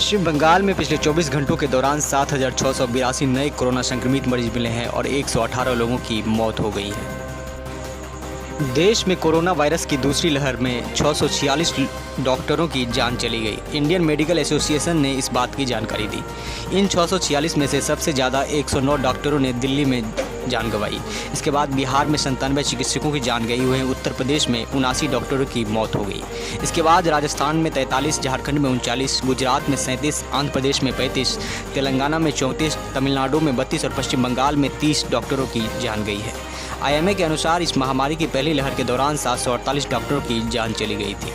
पश्चिम बंगाल में पिछले 24 घंटों के दौरान 7,682 नए कोरोना संक्रमित मरीज मिले हैं और 118 लोगों की मौत हो गई है। देश में कोरोना वायरस की दूसरी लहर में 646 डॉक्टरों की जान चली गई। इंडियन मेडिकल एसोसिएशन ने इस बात की जानकारी दी। इन 646 में से सबसे ज़्यादा 109 डॉक्टरों ने दिल्ली में जान गंवाई। इसके बाद बिहार में 97 चिकित्सकों की जान गई। वहीं उत्तर प्रदेश में 79 डॉक्टरों की मौत हो गई। इसके बाद राजस्थान में 43, झारखंड में 39, गुजरात में 37, आंध्र प्रदेश में 35, तेलंगाना में 34, तमिलनाडु में 32 और पश्चिम बंगाल में 30 डॉक्टरों की जान गई है। IMA के अनुसार इस महामारी की पहली लहर के दौरान 748 डॉक्टरों की जान चली गई थी।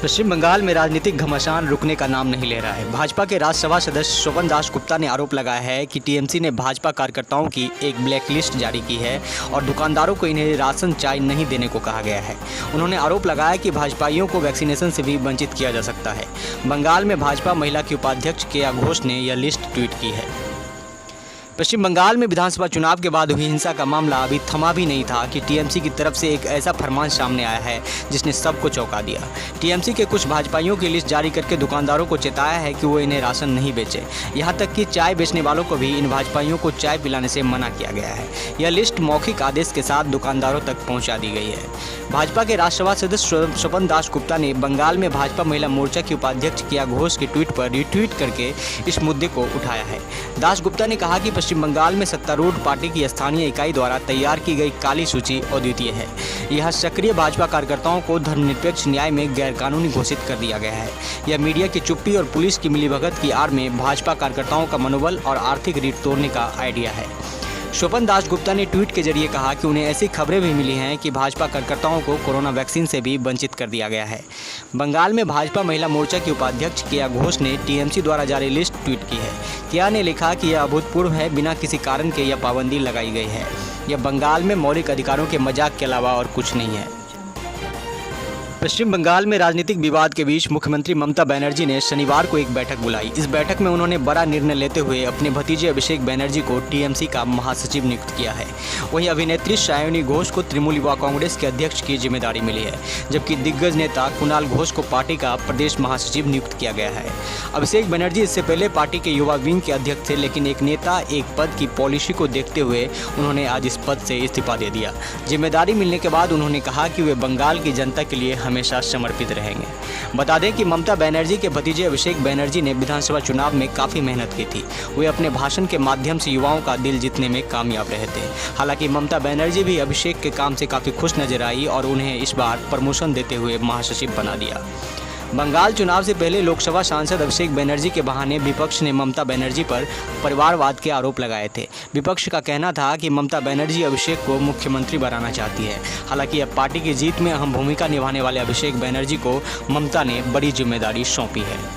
पश्चिम बंगाल में राजनीतिक घमासान रुकने का नाम नहीं ले रहा है। भाजपा के राज्यसभा सदस्य स्वपन दास गुप्ता ने आरोप लगाया है कि TMC ने भाजपा कार्यकर्ताओं की एक ब्लैकलिस्ट जारी की है और दुकानदारों को इन्हें राशन चाय नहीं देने को कहा गया है। उन्होंने आरोप लगाया कि भाजपाइयों को वैक्सीनेशन से भी वंचित किया जा सकता है। बंगाल में भाजपा महिला की उपाध्यक्ष केया घोष ने यह लिस्ट ट्वीट की है। पश्चिम बंगाल में विधानसभा चुनाव के बाद हुई हिंसा का मामला अभी थमा भी नहीं था कि TMC की तरफ से एक ऐसा फरमान सामने आया है जिसने सबको चौंका दिया। TMC के कुछ भाजपाइयों की लिस्ट जारी करके दुकानदारों को चेताया है कि वो इन्हें राशन नहीं बेचे। यहाँ तक कि चाय बेचने वालों को भी इन भाजपाइयों को चाय पिलाने से मना किया गया है। यह लिस्ट मौखिक आदेश के साथ दुकानदारों तक पहुँचा दी गई है। भाजपा के राज्यसभा सदस्य स्वपन दास गुप्ता ने बंगाल में भाजपा महिला मोर्चा की उपाध्यक्ष केया घोष के ट्वीट पर रिट्वीट करके इस मुद्दे को उठाया है। दास गुप्ता ने कहा कि पश्चिम बंगाल में सत्तारूढ़ पार्टी की स्थानीय इकाई द्वारा तैयार की गई काली सूची अद्वितीय है। यह सक्रिय भाजपा कार्यकर्ताओं को धर्मनिरपेक्ष न्याय में गैरकानूनी घोषित कर दिया गया है। यह मीडिया की चुप्पी और पुलिस की मिलीभगत की आड़ में भाजपा कार्यकर्ताओं का मनोबल और आर्थिक रीढ़ तोड़ने का आइडिया है। स्वपन दास गुप्ता ने ट्वीट के जरिए कहा कि उन्हें ऐसी खबरें भी मिली हैं कि भाजपा कार्यकर्ताओं को कोरोना वैक्सीन से भी वंचित कर दिया गया है। बंगाल में भाजपा महिला मोर्चा की उपाध्यक्ष केया घोष ने TMC द्वारा जारी लिस्ट ट्वीट की है। केया ने लिखा कि यह अभूतपूर्व है, बिना किसी कारण के यह पाबंदी लगाई गई है। यह बंगाल में मौलिक अधिकारों के मजाक के अलावा और कुछ नहीं है। पश्चिम बंगाल में राजनीतिक विवाद के बीच मुख्यमंत्री ममता बनर्जी ने शनिवार को एक बैठक बुलाई। इस बैठक में उन्होंने बड़ा निर्णय लेते हुए अपने भतीजे अभिषेक बनर्जी को TMC का महासचिव नियुक्त किया है। वहीं अभिनेत्री सायोनी घोष को तृणमूल युवा कांग्रेस के अध्यक्ष की जिम्मेदारी मिली है, जबकि दिग्गज नेता कुणाल घोष को पार्टी का प्रदेश महासचिव नियुक्त किया गया है। अभिषेक बनर्जी इससे पहले पार्टी के युवा विंग के अध्यक्ष थे, लेकिन एक नेता एक पद की पॉलिसी को देखते हुए उन्होंने आज इस पद से इस्तीफा दे दिया। जिम्मेदारी मिलने के बाद उन्होंने कहा कि वे बंगाल की जनता के लिए हमेशा समर्पित रहेंगे। बता दें कि ममता बनर्जी के भतीजे अभिषेक बनर्जी ने विधानसभा चुनाव में काफ़ी मेहनत की थी। वे अपने भाषण के माध्यम से युवाओं का दिल जीतने में कामयाब रहे थे। हालांकि ममता बनर्जी भी अभिषेक के काम से काफ़ी खुश नजर आई और उन्हें इस बार प्रमोशन देते हुए महासचिव बना दिया। बंगाल चुनाव से पहले लोकसभा सांसद अभिषेक बनर्जी के बहाने विपक्ष ने ममता बनर्जी पर परिवारवाद के आरोप लगाए थे। विपक्ष का कहना था कि ममता बनर्जी अभिषेक को मुख्यमंत्री बनाना चाहती है। हालांकि अब पार्टी की जीत में अहम भूमिका निभाने वाले अभिषेक बनर्जी को ममता ने बड़ी जिम्मेदारी सौंपी है।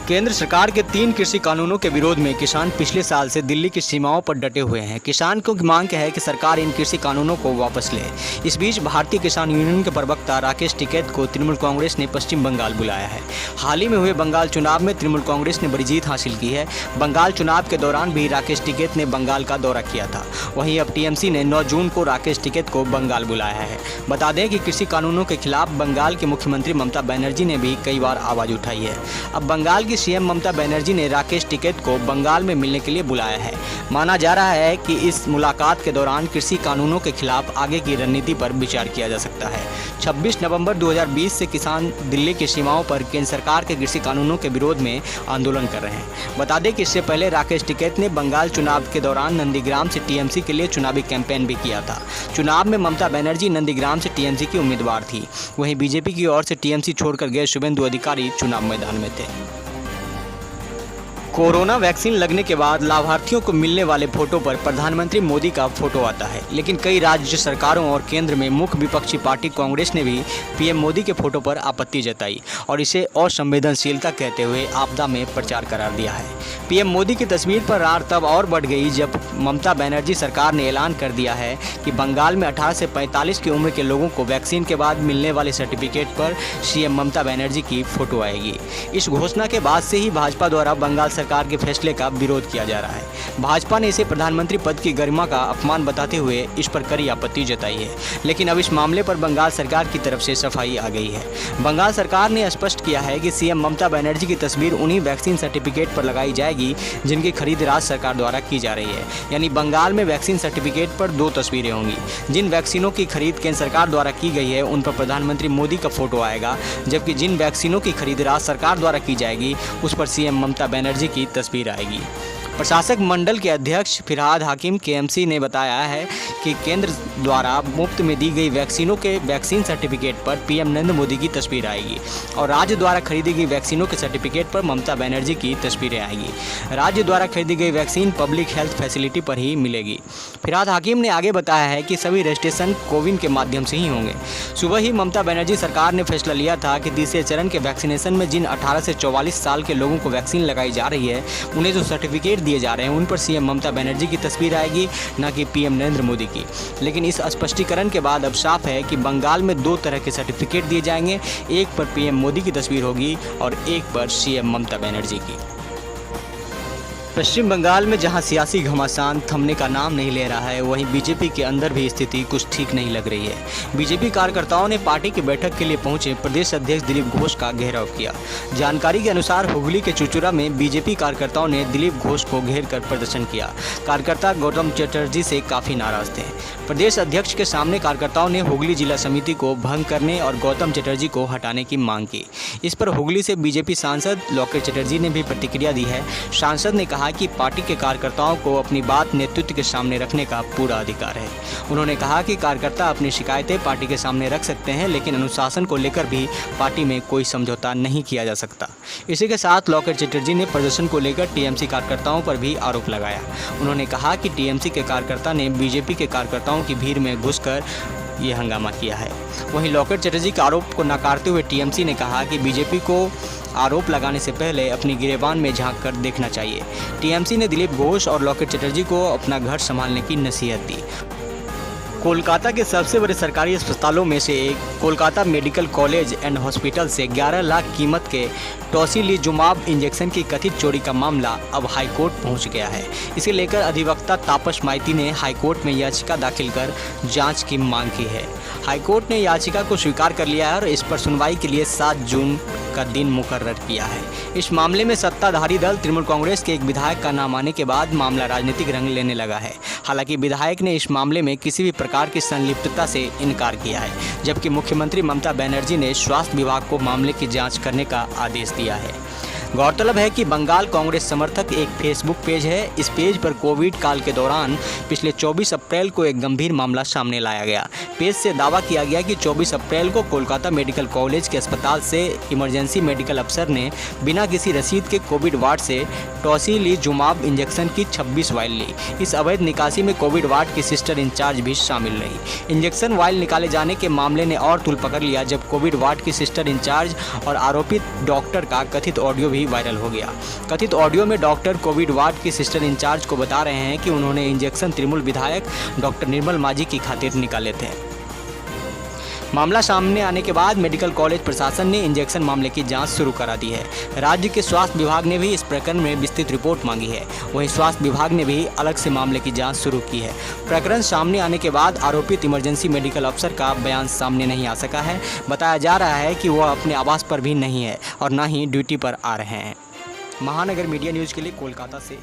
केंद्र सरकार के 3 कृषि कानूनों के विरोध में किसान पिछले साल से दिल्ली की सीमाओं पर डटे हुए हैं। किसानों की मांग है कि सरकार इन कृषि कानूनों को वापस ले। इस बीच भारतीय किसान यूनियन के प्रवक्ता राकेश टिकैत को तृणमूल कांग्रेस ने पश्चिम बंगाल बुलाया है। हाल ही में हुए बंगाल चुनाव में तृणमूल कांग्रेस ने बड़ी जीत हासिल की है। बंगाल चुनाव के दौरान भी राकेश टिकैत ने बंगाल का दौरा किया था। वहीं अब TMC ने 9 जून को राकेश टिकैत को बंगाल बुलाया है। बता दें कि कृषि कानूनों के खिलाफ बंगाल के मुख्यमंत्री ममता बनर्जी ने भी कई बार आवाज़ उठाई है। अब बंगाल की CM ममता बनर्जी ने राकेश टिकैत को बंगाल में मिलने के लिए बुलाया है। माना जा रहा है कि इस मुलाकात के दौरान कृषि कानूनों के खिलाफ आगे की रणनीति पर विचार किया जा सकता है। 26 नवंबर 2020 से किसान दिल्ली की सीमाओं पर केंद्र सरकार के कृषि कानूनों के विरोध में आंदोलन कर रहे हैं। बता दें कि इससे पहले राकेश टिकैत ने बंगाल चुनाव के दौरान नंदीग्राम से TMC के लिए चुनावी कैंपेन भी किया था। चुनाव में ममता बनर्जी नंदीग्राम से TMC की उम्मीदवार थी। वहीं बीजेपी की ओर से TMC छोड़कर गए शुभेंदु अधिकारी चुनाव मैदान में थे। कोरोना वैक्सीन लगने के बाद लाभार्थियों को मिलने वाले फोटो पर प्रधानमंत्री मोदी का फोटो आता है, लेकिन कई राज्य सरकारों और केंद्र में मुख्य विपक्षी पार्टी कांग्रेस ने भी PM मोदी के फोटो पर आपत्ति जताई और इसे असंवेदनशीलता कहते हुए आपदा में प्रचार करार दिया है। PM मोदी की तस्वीर पर रार तब और बढ़ गई जब ममता बनर्जी सरकार ने ऐलान कर दिया है कि बंगाल में 18 से 45 की उम्र के लोगों को वैक्सीन के बाद मिलने वाले सर्टिफिकेट पर CM ममता बनर्जी की फोटो आएगी। इस घोषणा के बाद से ही भाजपा द्वारा बंगाल सरकार के फैसले का विरोध किया जा रहा है। भाजपा ने इसे प्रधानमंत्री पद की गरिमा का अपमान बताते हुए इस पर कड़ी आपत्ति जताई है। लेकिन अब इस मामले पर बंगाल सरकार की तरफ से सफाई आ गई है। बंगाल सरकार ने स्पष्ट किया है कि सीएम ममता बनर्जी की तस्वीर उन्हीं वैक्सीन सर्टिफिकेट पर लगाई जाएगी जिनकी खरीद राज्य सरकार द्वारा की जा रही है। यानी बंगाल में वैक्सीन सर्टिफिकेट पर 2 तस्वीरें होंगी। जिन वैक्सीनों की खरीद केंद्र सरकार द्वारा की गई है उन पर प्रधानमंत्री मोदी का फोटो आएगा, जबकि जिन वैक्सीनों की खरीद राज्य सरकार द्वारा की जाएगी उस पर सीएम ममता बनर्जी की तस्वीर आएगी। प्रशासक मंडल के अध्यक्ष फिरहाद हाकिम केएमसी ने बताया है कि केंद्र द्वारा मुफ्त में दी गई वैक्सीनों के वैक्सीन सर्टिफिकेट पर पीएम नरेंद्र मोदी की तस्वीर आएगी और राज्य द्वारा खरीदी गई वैक्सीनों के सर्टिफिकेट पर ममता बनर्जी की तस्वीरें आएगी। राज्य द्वारा खरीदी गई वैक्सीन पब्लिक हेल्थ फैसिलिटी पर ही मिलेगी। फिरहाद हाकिम ने आगे बताया है कि सभी रजिस्ट्रेशन कोविन के माध्यम से ही होंगे। सुबह ही ममता बनर्जी सरकार ने फैसला लिया था कि तीसरे चरण के वैक्सीनेशन में जिन 18 से 44 साल के लोगों को वैक्सीन लगाई जा रही है उन्हें जो सर्टिफिकेट दिए जा रहे हैं उन पर सीएम ममता बनर्जी की तस्वीर आएगी, न कि पीएम नरेंद्र मोदी की। लेकिन इस स्पष्टीकरण के बाद अब साफ है कि बंगाल में 2 तरह के सर्टिफिकेट दिए जाएंगे, एक पर पीएम मोदी की तस्वीर होगी और एक पर सीएम ममता बनर्जी की। पश्चिम बंगाल में जहां सियासी घमासान थमने का नाम नहीं ले रहा है, वहीं बीजेपी के अंदर भी स्थिति कुछ ठीक नहीं लग रही है। बीजेपी कार्यकर्ताओं ने पार्टी की बैठक के लिए पहुंचे प्रदेश अध्यक्ष दिलीप घोष का घेराव किया। जानकारी के अनुसार हुगली के चुचुरा में बीजेपी कार्यकर्ताओं ने दिलीप घोष को घेर कर प्रदर्शन किया। कार्यकर्ता गौतम चटर्जी से काफ़ी नाराज थे। प्रदेश अध्यक्ष के सामने कार्यकर्ताओं ने हुगली जिला समिति को भंग करने और गौतम चटर्जी को हटाने की मांग की। इस पर हुगली से बीजेपी सांसद लोकेश चटर्जी ने भी प्रतिक्रिया दी है। सांसद ने कहा कि पार्टी के कार्यकर्ताओं को अपनी बात नेतृत्व के सामने रखने का पूरा अधिकार है। उन्होंने कहा कि कार्यकर्ता अपनी शिकायतें पार्टी के सामने रख सकते हैं, लेकिन अनुशासन को लेकर भी पार्टी में कोई समझौता नहीं किया जा सकता। इसी के साथ लोकेश चटर्जी ने प्रदर्शन को लेकर टीएमसी कार्यकर्ताओं पर भी आरोप लगाया। उन्होंने कहा कि टीएमसी के कार्यकर्ता ने बीजेपी के कार्यकर्ताओं की भीड़ में घुसकर ये हंगामा किया है। वहीं लोकेश चटर्जी के आरोप को नकारते हुए टीएमसी ने कहा कि बीजेपी को आरोप लगाने से पहले अपनी गिरेबान में झांक कर देखना चाहिए। टीएमसी ने दिलीप घोष और लोकेश चटर्जी को अपना घर संभालने की नसीहत दी। कोलकाता के सबसे बड़े सरकारी अस्पतालों में से एक Kolkata medical college and hospital से 11 लाख कीमत के टोसिलीजुमाब इंजेक्शन की कथित चोरी का मामला अब हाईकोर्ट पहुंच गया है। इसे लेकर अधिवक्ता तापस माइती ने हाईकोर्ट में याचिका दाखिल कर जांच की मांग की है। हाईकोर्ट ने याचिका को स्वीकार कर लिया है और इस पर सुनवाई के लिए 7 जून का दिन मुकर्रर किया है। इस मामले में सत्ताधारी दल तृणमूल कांग्रेस के एक विधायक का नाम आने के बाद मामला राजनीतिक रंग लेने लगा है। हालांकि विधायक ने इस मामले में किसी भी प्रकार की संलिप्तता से इनकार किया है, जबकि मुख्यमंत्री ममता बनर्जी ने स्वास्थ्य विभाग को मामले की जांच करने का आदेश दिया है। गौरतलब है कि बंगाल कांग्रेस समर्थक एक फेसबुक पेज है। इस पेज पर कोविड काल के दौरान पिछले 24 अप्रैल को एक गंभीर मामला सामने लाया गया। पेज से दावा किया गया कि 24 अप्रैल को कोलकाता मेडिकल कॉलेज के अस्पताल से इमरजेंसी मेडिकल अफसर ने बिना किसी रसीद के कोविड वार्ड से टोसिलीजुमाब इंजेक्शन की 26 वायल ली। इस अवैध निकासी में कोविड वार्ड की सिस्टर इंचार्ज भी शामिल रही। इंजेक्शन वायल निकाले जाने के मामले ने और तूल पकड़ लिया जब कोविड वार्ड की सिस्टर इंचार्ज और आरोपित डॉक्टर का कथित ऑडियो भी वायरल हो गया। कथित ऑडियो में डॉक्टर कोविड वार्ड की सिस्टर इंचार्ज को बता रहे हैं कि उन्होंने इंजेक्शन तृणमूल विधायक डॉक्टर निर्मल माझी की खातिर निकाले थे। मामला सामने आने के बाद मेडिकल कॉलेज प्रशासन ने इंजेक्शन मामले की जांच शुरू करा दी है। राज्य के स्वास्थ्य विभाग ने भी इस प्रकरण में विस्तृत रिपोर्ट मांगी है। वहीं स्वास्थ्य विभाग ने भी अलग से मामले की जांच शुरू की है। प्रकरण सामने आने के बाद आरोपित इमरजेंसी मेडिकल अफसर का बयान सामने नहीं आ सका है। बताया जा रहा है कि वह अपने आवास पर भी नहीं है और न ही ड्यूटी पर आ रहे हैं। महानगर मीडिया न्यूज़ के लिए कोलकाता से